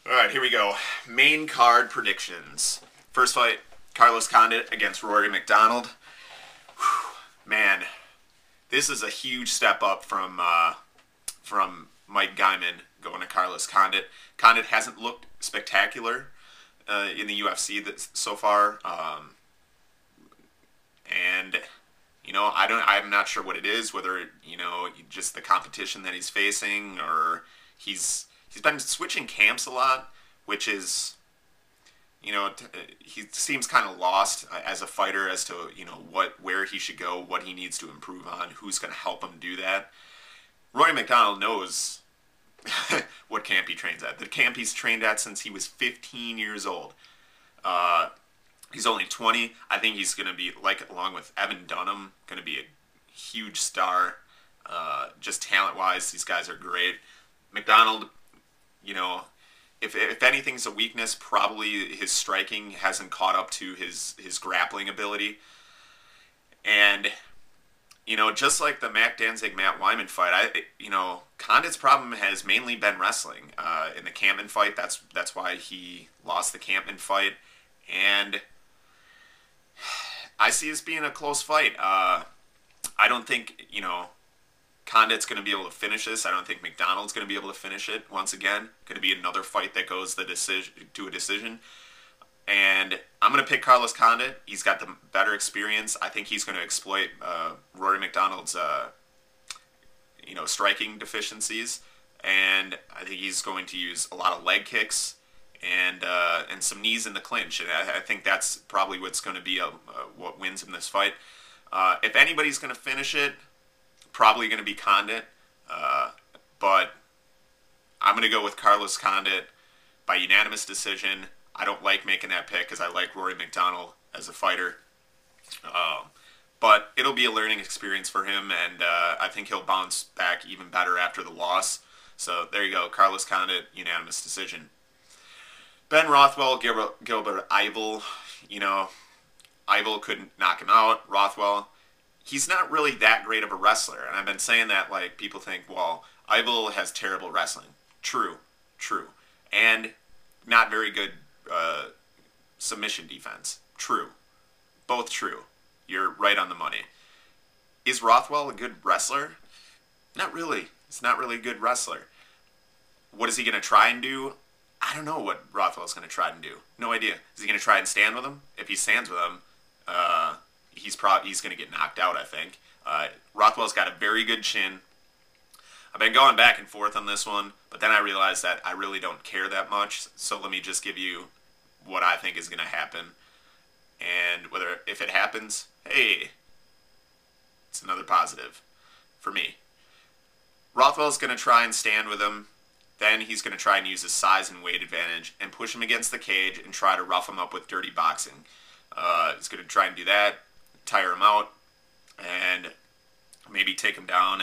Alright, here we go. Main card predictions. First fight, Carlos Condit against Rory MacDonald. Whew, man, this is a huge step up from Mike Guyman going to Carlos Condit. Condit hasn't looked spectacular in the UFC so far, and I'm not sure what it is. Whether just the competition that he's facing, or he's been switching camps a lot, which is, he seems kind of lost as a fighter as to where he should go, what he needs to improve on, who's going to help him do that. Rory MacDonald knows what camp he trains at. The camp he's trained at since he was 15 years old. He's only 20. I think he's going to be, along with Evan Dunham, going to be a huge star. Just talent-wise, these guys are great. MacDonald, if anything's a weakness, probably his striking hasn't caught up to his grappling ability. And just like the Danzig Wiman fight, Condit's problem has mainly been wrestling. In the Kampmann fight, that's why he lost the Kampmann fight, and I see this being a close fight. I don't think Condit's going to be able to finish this. I don't think MacDonald's going to be able to finish it. Once again, going to be another fight that goes to a decision. And I'm going to pick Carlos Condit. He's got the better experience. I think he's going to exploit Rory MacDonald's striking deficiencies, and I think he's going to use a lot of leg kicks and some knees in the clinch. And I think that's probably what's going to be what wins him this fight. If anybody's going to finish it, probably going to be Condit, but I'm going to go with Carlos Condit by unanimous decision. I don't like making that pick because I like Rory MacDonald as a fighter. But it'll be a learning experience for him, and I think he'll bounce back even better after the loss. So there you go, Carlos Condit, unanimous decision. Ben Rothwell, Gilbert, Yvel. Yvel couldn't knock him out. Rothwell, he's not really that great of a wrestler. And I've been saying that, people think, well, Yvel has terrible wrestling. True. And not very good submission defense. True. Both true. You're right on the money. Is Rothwell a good wrestler? Not really. He's not really a good wrestler. What is he going to try and do? I don't know what Rothwell's going to try and do. No idea. Is he going to try and stand with him? If he stands with him, he's going to get knocked out, I think. Rothwell's got a very good chin. I've been going back and forth on this one, but then I realized that I really don't care that much, so let me just give you what I think is going to happen. And if it happens, hey, it's another positive for me. Rothwell's going to try and stand with him. Then he's going to try and use his size and weight advantage and push him against the cage and try to rough him up with dirty boxing. He's going to try and do that, tire him out, and maybe take him down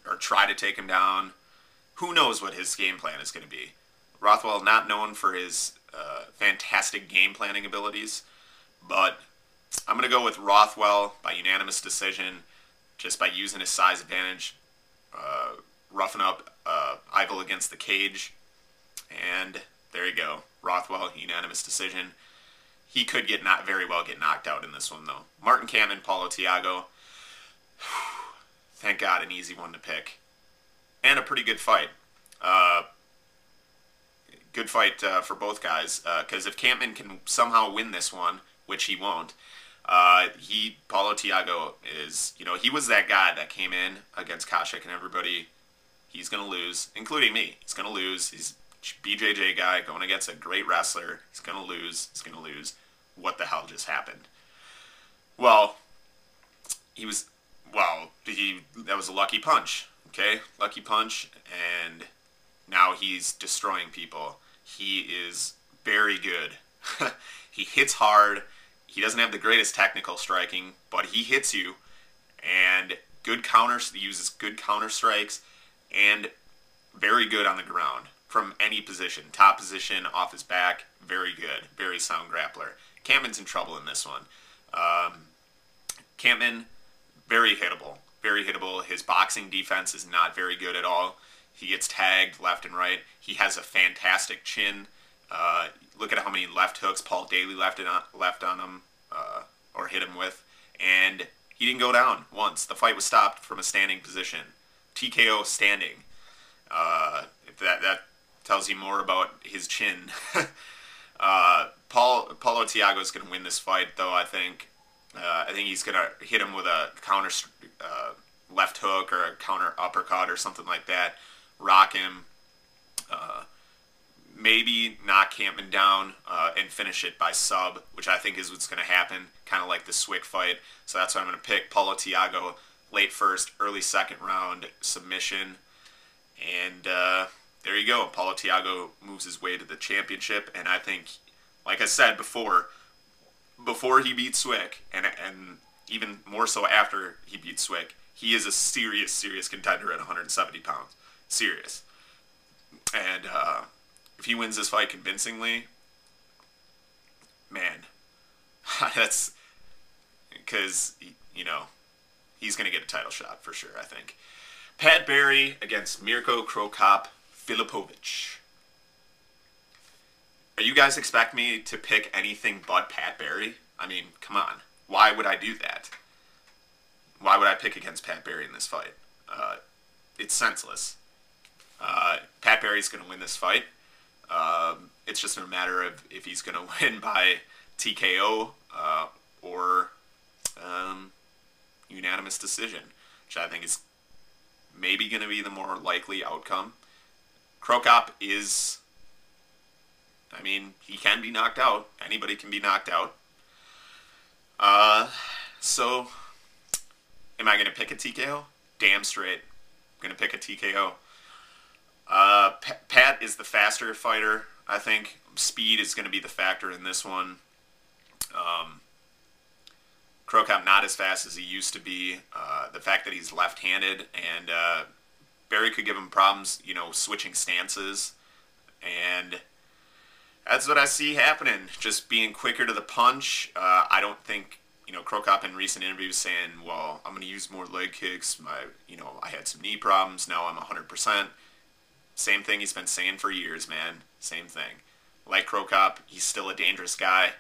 or try to take him down. Who knows what his game plan is going to be. Rothwell, not known for his fantastic game planning abilities, but I'm going to go with Rothwell by unanimous decision, just by using his size advantage, roughing up Yvel against the cage, and there you go. Rothwell, unanimous decision. He could very well get knocked out in this one, though. Martin Kampmann, Paulo, Thiago. Thank God, an easy one to pick. And a pretty good fight. Good fight for both guys, because if Kampmann can somehow win this one, which he won't, Paulo Thiago is, he was that guy that came in against Koscheck and everybody. He's going to lose, including me. He's going to lose. He's a BJJ guy going against a great wrestler. He's going to lose. He's going to lose. What the hell just happened? Well, that was a lucky punch, okay? Lucky punch, and now he's destroying people. He is very good. He hits hard. He doesn't have the greatest technical striking, but he hits you, and good counters. He uses good counter strikes, and very good on the ground from any position. Top position, off his back, very good. Very sound grappler. Kampmann's in trouble in this one. Kampmann, very hittable. Very hittable. His boxing defense is not very good at all. He gets tagged left and right. He has a fantastic chin. Look at how many left hooks Paul Daly left on him, or hit him with. And he didn't go down once. The fight was stopped from a standing position. TKO standing. If that tells you more about his chin. Paulo Thiago is going to win this fight, though, I think. I think he's going to hit him with a counter left hook or a counter uppercut or something like that. Rock him. Maybe knock Kampmann down and finish it by sub, which I think is what's going to happen, kind of like the Swick fight. So that's why I'm going to pick Paulo Thiago, late first, early second round submission. And there you go. Paulo Thiago moves his way to the championship, and I think, like I said before he beats Swick, and even more so after he beats Swick, he is a serious contender at 170 pounds. Serious. And if he wins this fight convincingly, man, that's because, he's going to get a title shot for sure, I think. Pat Barry against Mirko Filipovic. Are you guys expect me to pick anything but Pat Barry? I mean, come on. Why would I do that? Why would I pick against Pat Barry in this fight? It's senseless. Pat Barry's going to win this fight. It's just a matter of if he's going to win by TKO or unanimous decision, which I think is maybe going to be the more likely outcome. Krokop is, he can be knocked out. Anybody can be knocked out. So, am I going to pick a TKO? Damn straight. I'm going to pick a TKO. Pat is the faster fighter, I think. Speed is going to be the factor in this one. Krokop not as fast as he used to be. The fact that he's left-handed, and Barry could give him problems, switching stances. And that's what I see happening. Just being quicker to the punch. I don't think, Krokop in recent interviews saying, well, I'm going to use more leg kicks. I had some knee problems. Now I'm 100%. Same thing he's been saying for years, man. Same thing. Like Krokop, he's still a dangerous guy.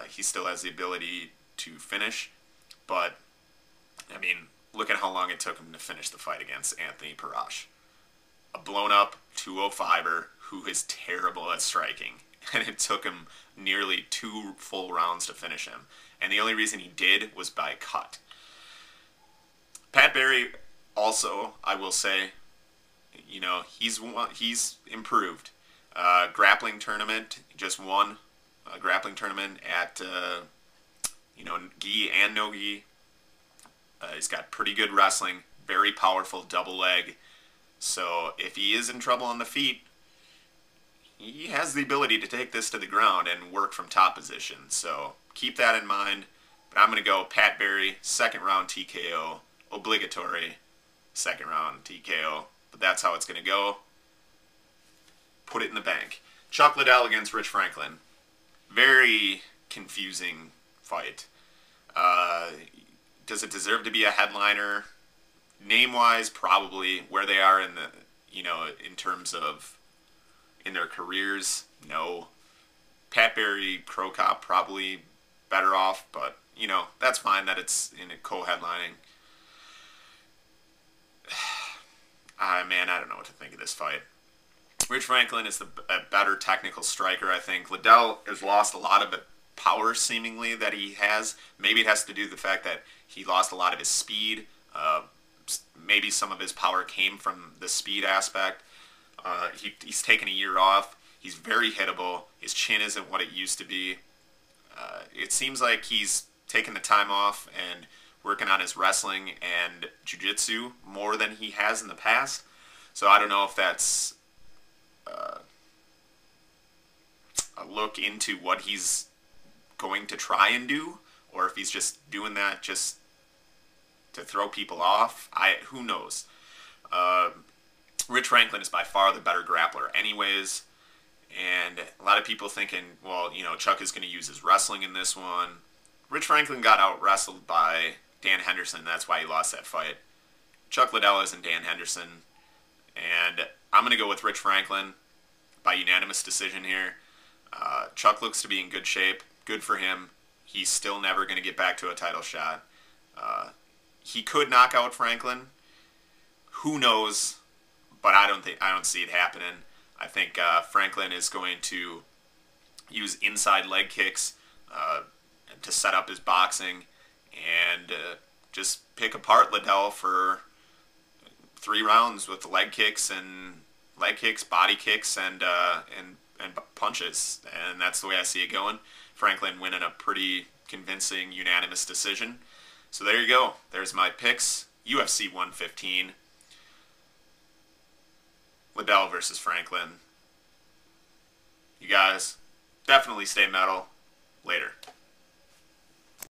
He still has the ability to finish. But, look at how long it took him to finish the fight against Anthony Parash. A blown-up 205er who is terrible at striking. And it took him nearly 2 full rounds to finish him. And the only reason he did was by cut. Pat Barry, also, I will say, he's improved. Grappling tournament, just won a grappling tournament at, gi and no gi. He's got pretty good wrestling, very powerful double leg. So if he is in trouble on the feet, he has the ability to take this to the ground and work from top position. So keep that in mind. But I'm going to go Pat Barry, second round TKO, obligatory second round TKO. But that's how it's going to go. Put it in the bank. Chuck Liddell against Rich Franklin. Very confusing fight. Does it deserve to be a headliner? Name-wise, probably. Where they are in the, in terms of in their careers, no. Pat Barry, Krokop, probably better off, but that's fine that it's in a co-headlining. Man, I don't know what to think of this fight. Rich Franklin is a better technical striker, I think. Liddell has lost a lot of the power, seemingly, that he has. Maybe it has to do with the fact that he lost a lot of his speed. Maybe some of his power came from the speed aspect. He's taken a year off. He's very hittable. His chin isn't what it used to be. It seems like he's taken the time off and working on his wrestling and jiu-jitsu more than he has in the past. So I don't know if that's a look into what he's going to try and do, or if he's just doing that just to throw people off. Who knows? Rich Franklin is by far the better grappler anyways, and a lot of people thinking, well, Chuck is going to use his wrestling in this one. Rich Franklin got out-wrestled by Dan Henderson. That's why he lost that fight. Chuck Liddell isn't Dan Henderson. And I'm going to go with Rich Franklin by unanimous decision here. Chuck looks to be in good shape. Good for him. He's still never going to get back to a title shot. He could knock out Franklin. Who knows? But I don't see it happening. I think Franklin is going to use inside leg kicks to set up his boxing and just pick apart Liddell for 3 rounds with leg kicks, body kicks, and punches. And that's the way I see it going. Franklin winning a pretty convincing unanimous decision. So there you go. There's my picks. UFC 115. Liddell versus Franklin. You guys definitely stay metal. Later.